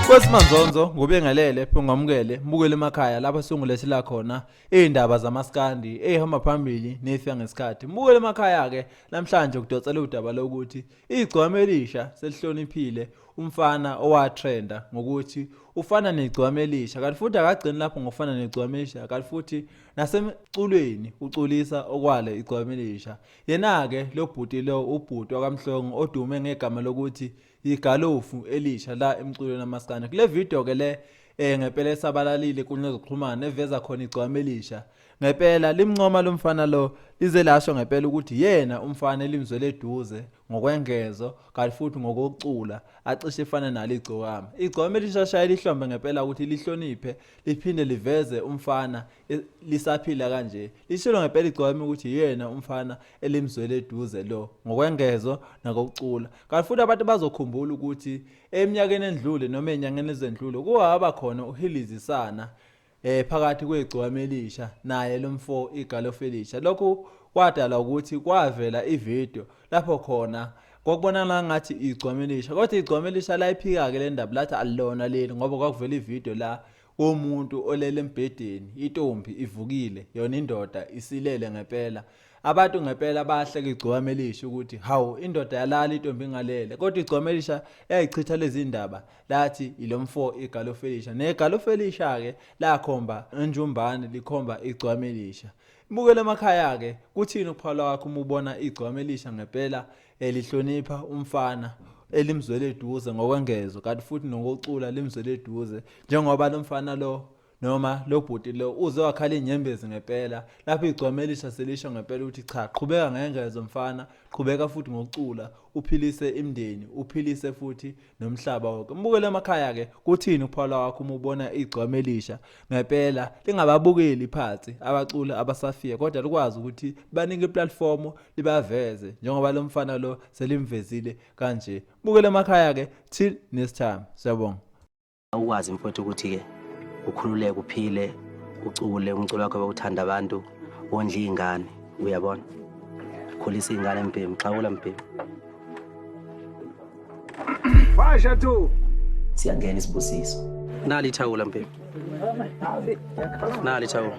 Kwesimanzonzo ngobengelele phongamukele mbukele emakhaya lapha singulesila khona indaba zamaskandi ehamba phambili nefika ngesikhathi. Mbukele emakhaya ke namhlanje kudotsela udaba lokuthi igcokama elisha selihloniphile umfana owatrenda ngokuthi ufana negcokama elisha kanti futhi akagcini lapho ngofana negcokama elisha kanti futhi nasemculweni uculisa okwalo igcokama elisha. Yena ke lo bhuti lo ubhuti wakamhlongo odume ngegama lokuthi igalofu elisha la emculweni uMaskandi. Kule video ke le ngempela esabalalile kunezokuxhumana eveza khona igcokama elisha. Ngempela limncoma lomfana lo lize lasho ngempela ukuthi yena umfana elimzwele eduze ngokwengezo kanti futhi ngokucula acishe efana nalo igcokama. Igcokama elisha shaya lihlombe ngempela ukuthi lihloniphe liphinde liveze umfana lisaphila kanje. Lishilo ngempela igcokama ukuthi yena umfana elimzwele eduze lo ngokwengezo nakokucula. Kanti futhi abantu bazokhumbula ukuthi eminyakeni endlule noma enyangeni ezendlule kuhamba khona uhilizisana phakathi kwegcokama elisha naye lomfo igalofu elisha. Lokho kwadala ukuthi kwavela ivideo lapho khona kwakubonana ngathi igcokama elisha kodwa igcokama elisha la iphika ke le ndaba lathi alilona leli ngoba kwakuvela ivideo la womuntu olele embhedeni intombi ivukile yona indoda isilele ngempela. Abantu ngempela bahleka igcokama elisha ukuthi hawu indoda yalala intombi ingalele kodwa igcokama elisha yayichitha lezi ndaba lathi ilomfo igalofu elisha negalofu elisha ke lakhomba enjumbane likhomba igcokama elisha. Mbukele emakhaya ke kuthini ukuphala wakho uma ubona igcokama elisha ngempela lihlonipha umfana elimzwele eduze ngokwengezo kanti futhi nokucula limzwele eduze njengoba lomfana lo noma lo bhuti lo uze wakhala inyembezi ngempela lapho igcokama elisha selisho ngempela ukuthi cha qhubeka ngengezo mfana qhubeka futhi ngokucula uphilise imndeni uphilise futhi nomhlaba wonke. Mbukele emakhaya ke kuthini ukuphala wakho uma ubona igcokama elisha ngempela lingababukeli phansi abacula abasafika kodwa likwazi ukuthi banike iplatform libaveze njengoba lo mfana lo selimvezile kanje. Mbukele emakhaya ke till next time. Siyabonga. Ukwazi mfowethu ukuthi ke ukhululeke uphile ucule umculo wakho bewuthanda abantu wondla ingane uyabona khulisa ingane empembu xawula mpembu fasha tu siyangena isibusiso nali thawula mpembu nali thawula